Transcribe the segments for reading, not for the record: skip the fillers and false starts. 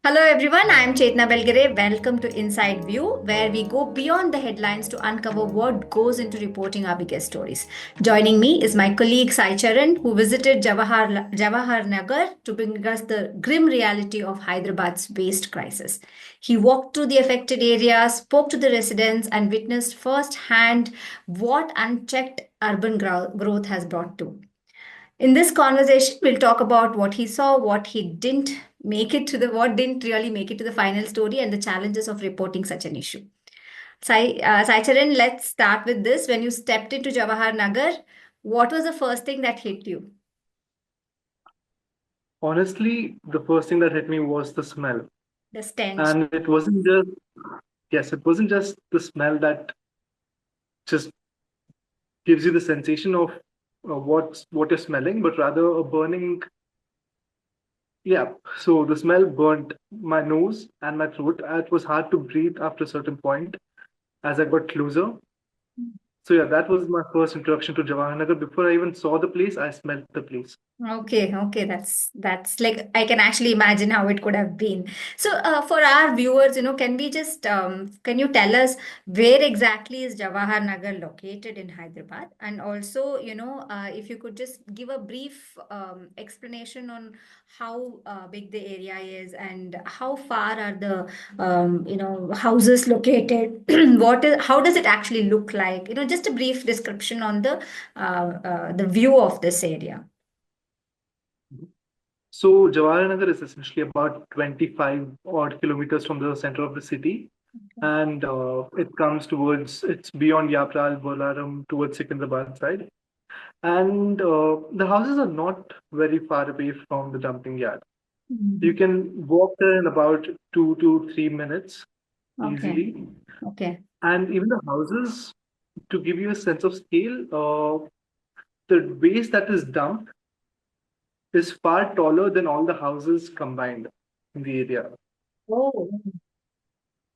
Hello everyone, I am Chetna Belgare. Welcome to Inside View, where we go beyond the headlines to uncover what goes into reporting our biggest stories. Joining me is my colleague Sai Charan, who visited Jawahar Nagar to bring us the grim reality of Hyderabad's waste crisis. He walked through the affected areas, spoke to the residents, and witnessed firsthand what unchecked urban growth has brought to. In this conversation, we'll talk about what he saw, what didn't really make it to the final story, and the challenges of reporting such an issue. Sai Charan, let's start with this. When you stepped into Jawahar Nagar, what was the first thing that hit you? Honestly, the first thing that hit me was the smell. The stench. And it wasn't just, yes, it wasn't just the smell that just gives you the sensation of what you're smelling, but rather a burning. Yeah, so the smell burnt my nose and my throat. It was hard to breathe after a certain point as I got closer. So yeah, that was my first introduction to Jawahar Nagar. Before I even saw the place, I smelled the place. Okay, that's like I can actually imagine how it could have been. So, for our viewers, can you tell us where exactly is Jawahar Nagar located in Hyderabad? And also, if you could just give a brief explanation on how big the area is and how far are the houses located? How does it actually look like? Just a brief description on the view of this area. So Jawahar Nagar is essentially about 25 odd kilometers from the center of the city, and it's beyond Yapral, Bolaram towards Secunderabad side, and the houses are not very far away from the dumping yard. You Mhm. can walk there in about 2 to 3 minutes Okay. easily, Okay. and even the houses, to give you a sense of scale, the waste that is dumped is far taller than all the houses combined in the area. Oh.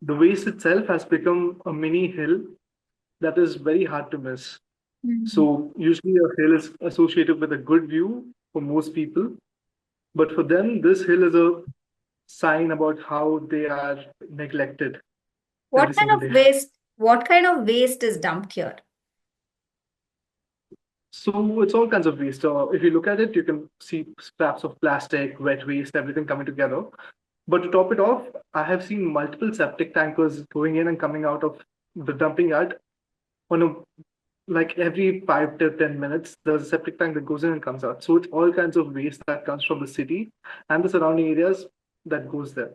The waste itself has become a mini hill that is very hard to miss. Mhm. So usually a hill is associated with a good view for most people, but for them, this hill is a sign about how they are neglected What every kind single of day. waste? What kind of waste is dumped here? So it's all kinds of waste. If you look at it, you can see scraps of plastic, wet waste, everything coming together. But to top it off, I have seen multiple septic tankers going in and coming out of the dumping yard on a like every 5 to 10 minutes, there's a septic tank that goes in and comes out. So it's all kinds of waste that comes from the city and the surrounding areas that goes there.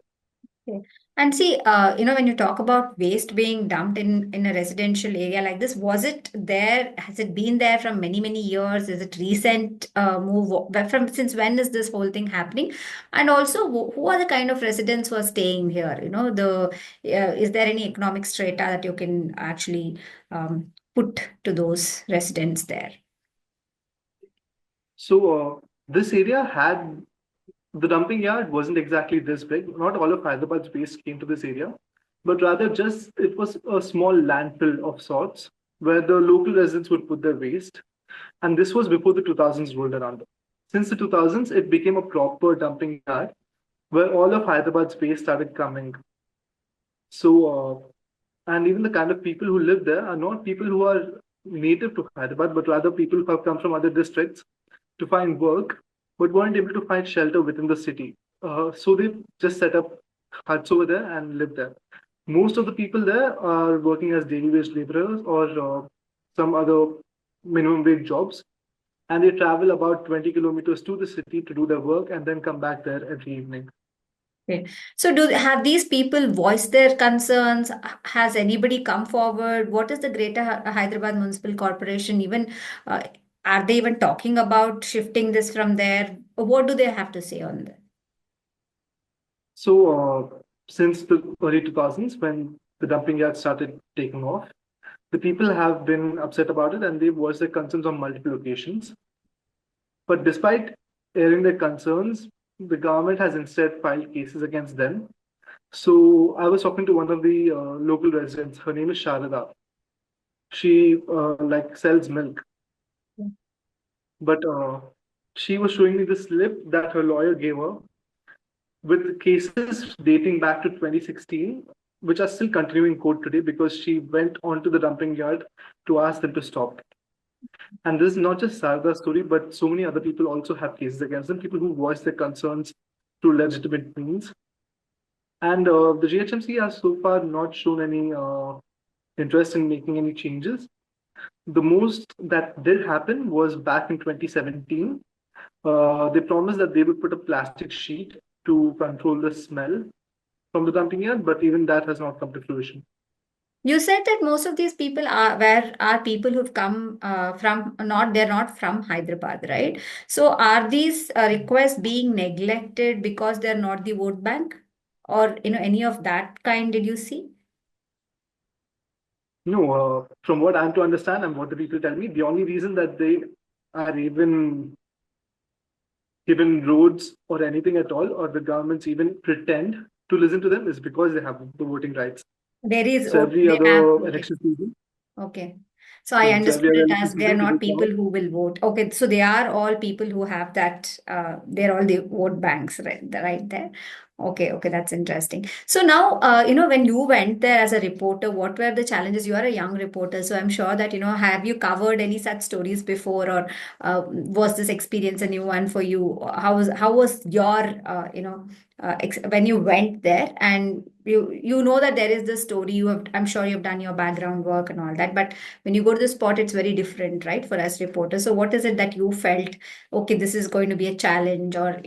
Okay. And see, when you talk about waste being dumped in a residential area like this, was it there? Has it been there from many, many years? Is it recent move? From since when is this whole thing happening? And also, who are the kind of residents who are staying here? Is there any economic strata that you can actually put to those residents there? So this area had the dumping yard wasn't exactly this big. Not all of Hyderabad's waste came to this area, but rather just it was a small landfill of sorts where the local residents would put their waste. And this was before the 2000s rolled around. Since the 2000s, it became a proper dumping yard where all of Hyderabad's waste started coming. And even the kind of people who live there are not people who are native to Hyderabad, but rather people who have come from other districts to find work, but weren't able to find shelter within the city. So they just set up huts over there and live there. Most of the people there are working as daily wage laborers or some other minimum wage jobs, and they travel about 20 kilometers to the city to do their work and then come back there every evening. Okay. So do have these people voiced their concerns? Has anybody come forward? What is the Greater Hyderabad Municipal Corporation even uh, are they even talking about shifting this from there? What do they have to say on that? So, since the early 2000s, when the dumping yard started taking off, the people have been upset about it and they've voiced their concerns on multiple occasions. But despite airing their concerns, the government has instead filed cases against them. So, I was talking to one of the local residents. Her name is Sharada. She like sells milk, but she was showing me the slip that her lawyer gave her, with cases dating back to 2016, which are still continuing in court today because she went onto the dumping yard to ask them to stop. And this is not just Sarda's story, but so many other people also have cases against them, people who voice their concerns through legitimate means. And the GHMC has so far not shown any interest in making any changes. The most that did happen was back in 2017. They promised that they would put a plastic sheet to control the smell from the dumping yard, but even that has not come to fruition. You said that most of these people are people who've come from not they're not from Hyderabad, right? So are these requests being neglected because they're not the vote bank, or any of that kind? Did you see? No, from what I'm to understand and what the people tell me, the only reason that they are even given roads or anything at all, or the governments even pretend to listen to them, is because they have the voting rights. There is, So okay, every they have, other okay. election season, Okay. So I so every understood other it election as they are season, they not will people come. who will vote. Okay, so they are all people who have that, they're all the vote banks, right there. Okay, okay, that's interesting. So now, when you went there as a reporter, what were the challenges? You are a young reporter, so I'm sure that, have you covered any such stories before, or was this experience a new one for you? How was your, when you went there, and you know that there is this story you have, I'm sure you've done your background work and all that, but when you go to the spot, it's very different, right, for us reporters. So what is it that you felt, okay, this is going to be a challenge, or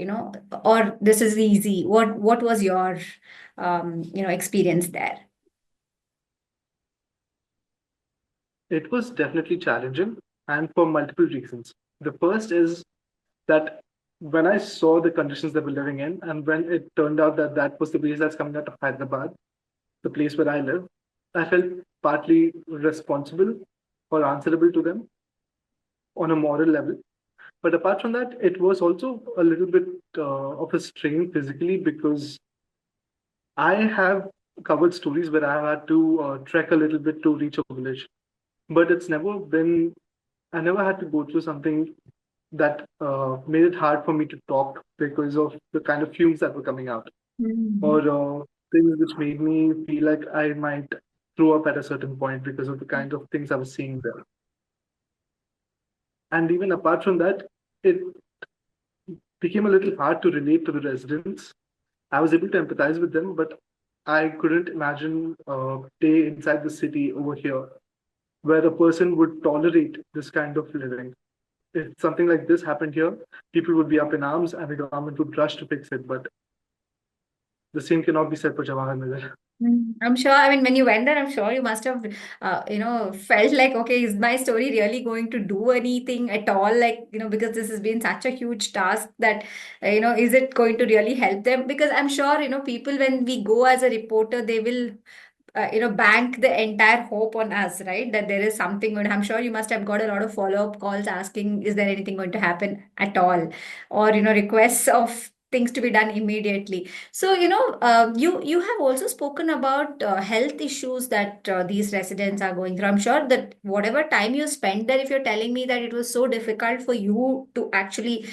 or this is easy? What was your experience there? It was definitely challenging, and for multiple reasons. The first is that when I saw the conditions that we're living in, and when it turned out that that was the waste that's coming out of Hyderabad, the place where I live, I felt partly responsible or answerable to them on a moral level. But apart from that, it was also a little bit of a strain physically because I have covered stories where I had to trek a little bit to reach a village. But it's never been, I never had to go through something that made it hard for me to talk because of the kind of fumes that were coming out, or Mhm. things which made me feel like I might throw up at a certain point because of the kind of things I was seeing there. And even apart from that, it became a little hard to relate to the residents. I was able to empathize with them, but I couldn't imagine a day inside the city over here where a person would tolerate this kind of living. If something like this happened here, people would be up in arms and the government would rush to fix it. But the same cannot be said for Jawahar Nagar. I'm sure, I mean, when you went there, I'm sure you must have, felt like, okay, is my story really going to do anything at all? Like, because this has been such a huge task that, is it going to really help them? Because I'm sure, people, when we go as a reporter, they will bank the entire hope on us, right? That there is something going. I'm sure you must have got a lot of follow-up calls asking, is there anything going to happen at all, or requests of things to be done immediately. So you have also spoken about health issues that these residents are going through. I'm sure that whatever time you spent there, if you're telling me that it was so difficult for you to actually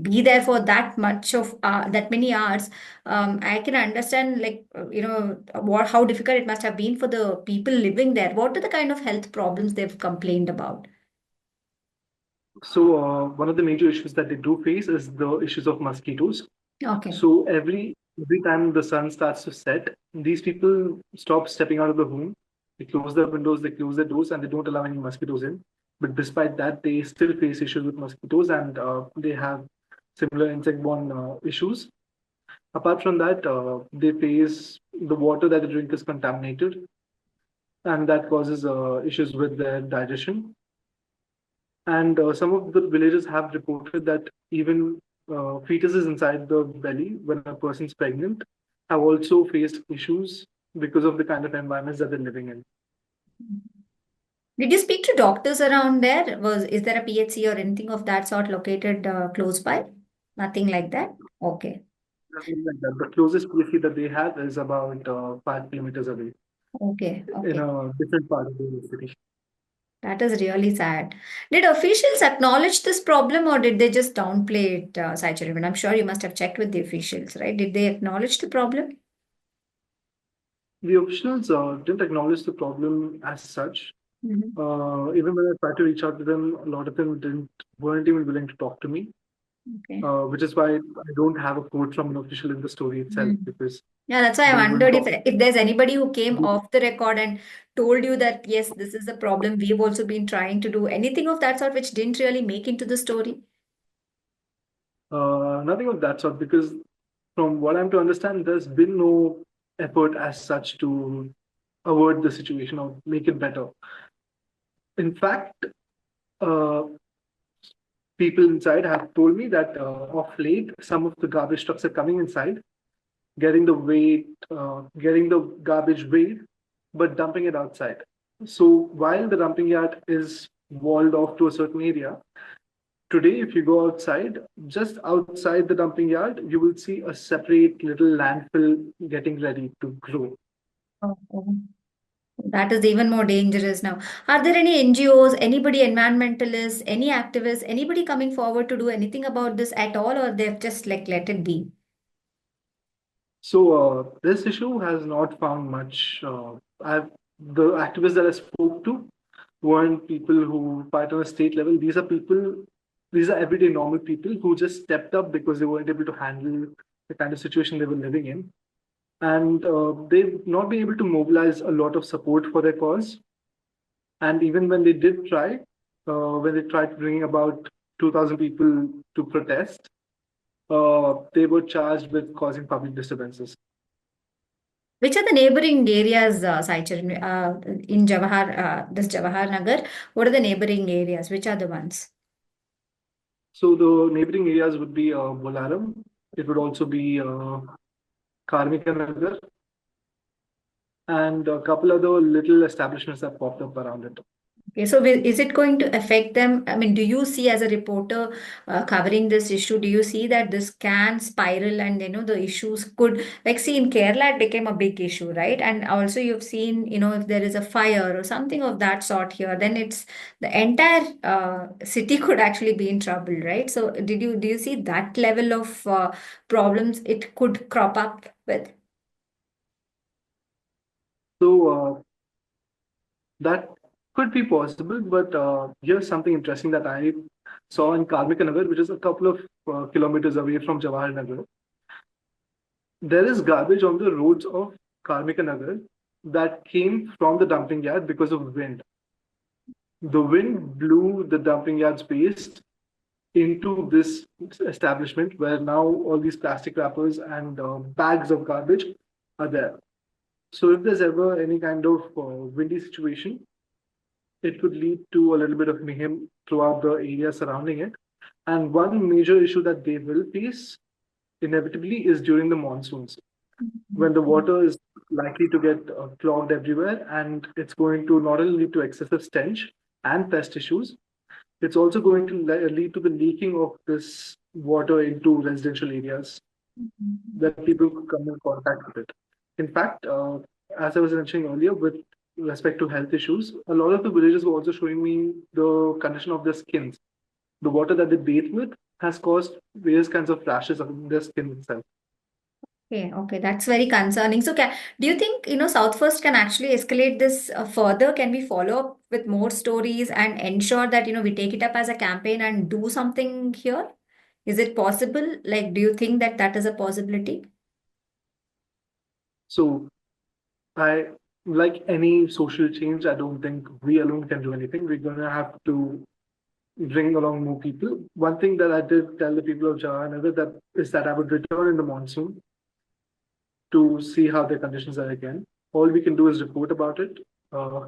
be there for that much of that many hours, I can understand, like, what how difficult it must have been for the people living there. What are the kind of health problems they've complained about? So one of the major issues that they do face is the issues of mosquitoes. Okay. So every time the sun starts to set, these people stop stepping out of the home. They close their windows, they close their doors, and they don't allow any mosquitoes in. But despite that, they still face issues with mosquitoes, and they have similar insect-borne issues. Apart from that, they face the water that they drink is contaminated, and that causes issues with their digestion. And some of the villages have reported that even fetuses inside the belly when a person's pregnant have also faced issues because of the kind of environments that they're living in. Did you speak to doctors around there? Is there a PHC or anything of that sort located close by? Nothing like that. Okay. Nothing like that. The closest PhD that they have is about 5 kilometers away Okay. in Okay. a different part of the city. That is really sad. Did officials acknowledge this problem or did they just downplay it, Saicharan? I'm sure you must have checked with the officials, right? Did they acknowledge the problem? The officials didn't acknowledge the problem as such. Mhm. Even when I tried to reach out to them, a lot of them didn't weren't even willing to talk to me. Okay. Which is why I don't have a quote from an official in the story itself Mm. because Yeah, that's why I they wouldn't wondered talk. if there's anybody who came off the record and told you that yes, this is the problem we've also been trying to do. Anything of that sort which didn't really make into the story. Nothing of that sort because from what I'm to understand, there's been no effort as such to avert the situation or make it better. In fact, uh, people inside have told me that of late, some of the garbage trucks are coming inside, getting the garbage weighed, but dumping it outside. So while the dumping yard is walled off to a certain area, today, if you go outside, just outside the dumping yard, you will see a separate little landfill getting ready to grow. Oh, oh. That is even more dangerous now. Are there any NGOs, anybody, environmentalists, any activists, anybody coming forward to do anything about this at all, or they've just like let it be? So this issue has not found much. The activists that I spoke to weren't people who fight on a state level. These are everyday normal people who just stepped up because they weren't able to handle the kind of situation they were living in. And they've not been able to mobilize a lot of support for their cause. And even when they did try, when they tried bringing about 2,000 people to protest, they were charged with causing public disturbances. Which are the neighboring areas, Saicharan, in this Jawahar Nagar? What are the neighboring areas? Which are the ones? So the neighboring areas would be Bolaram. It would also be Karmika Nagar and a couple other little establishments that popped up around it. Okay, so is it going to affect them? I mean, do you see as a reporter covering this issue, do you see that this can spiral and the issues could, like, see in Kerala, it became a big issue, right? And also you've seen, if there is a fire or something of that sort here, then it's the entire city could actually be in trouble, right? So do you see that level of problems it could crop up with? So that could be possible, but here's something interesting that I saw in Karmika Nagar, which is a couple of kilometers away from Jawahar Nagar. There is garbage on the roads of Karmika Nagar that came from the dumping yard because of wind. The wind blew the dumping yard's waste into this establishment where now all these plastic wrappers and bags of garbage are there. So if there's ever any kind of windy situation, it could lead to a little bit of mayhem throughout the area surrounding it. And one major issue that they will face inevitably is during the monsoons, when the water is likely to get clogged everywhere, and it's going to not only lead to excessive stench and pest issues, it's also going to lead to the leaking of this water into residential areas that people could come in contact with it. In fact, as I was mentioning earlier, with respect to health issues, a lot of the villagers were also showing me the condition of their skins. The water that they bathe with has caused various kinds of rashes on their skin itself. Okay, okay, that's very concerning. So, do you think, South First can actually escalate this further? Can we follow up with more stories and ensure that, we take it up as a campaign and do something here? Is it possible? Like, do you think that that is a possibility? So, I like any social change, I don't think we alone can do anything. We're going to have to bring along more people. One thing that I did tell the people of Jawahar that is that I would return in the monsoon to see how their conditions are again. All we can do is report about it. Uh,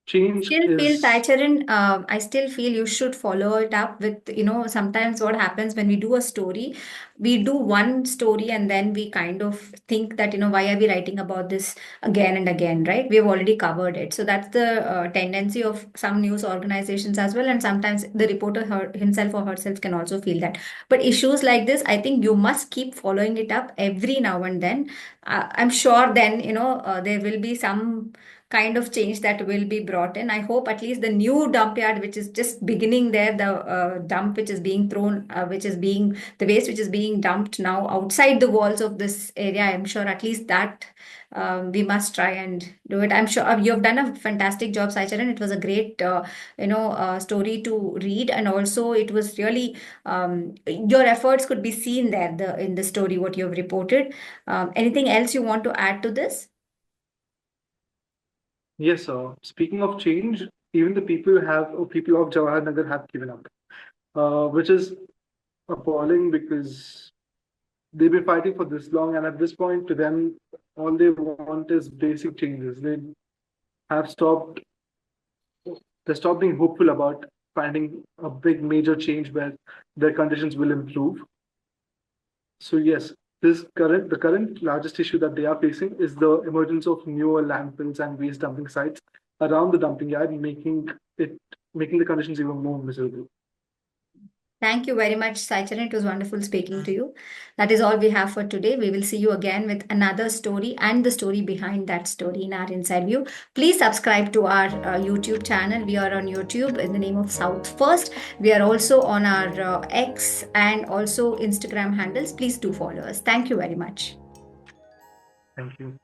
change Still feel, is Taicharan, I still feel you should follow it up with, sometimes what happens when we do a story, we do one story and then we kind of think that, why are we writing about this again and again, right? We've already covered it. So that's the tendency of some news organizations as well. And sometimes the reporter himself or herself can also feel that. But issues like this, I think you must keep following it up every now and then. I'm sure then, there will be some kind of change that will be brought in. I hope at least the new dump yard, which is just beginning there, the dump which is being thrown, which is being the waste which is being dumped now outside the walls of this area, I'm sure at least that we must try and do it. I'm sure you have done a fantastic job, Saicharan. It was a great, story to read, and also it was really your efforts could be seen there in the story what you have reported. Anything else you want to add to this? Yes, speaking of change, even the people of Jawahar Nagar have given up, which is appalling because they've been fighting for this long, and at this point, to them, all they want is basic changes. Have stopped, they stopped being hopeful about finding a big major change where their conditions will improve. So yes, the current largest issue that they are facing is the emergence of newer landfills and waste dumping sites around the dumping yard, it making the conditions even more miserable. Thank you very much, Saicharan. It was wonderful speaking to you. That is all we have for today. We will see you again with another story and the story behind that story in our Inside View. Please subscribe to our YouTube channel. We are on YouTube in the name of South First. We are also on our X and also Instagram handles. Please do follow us. Thank you very much. Thank you.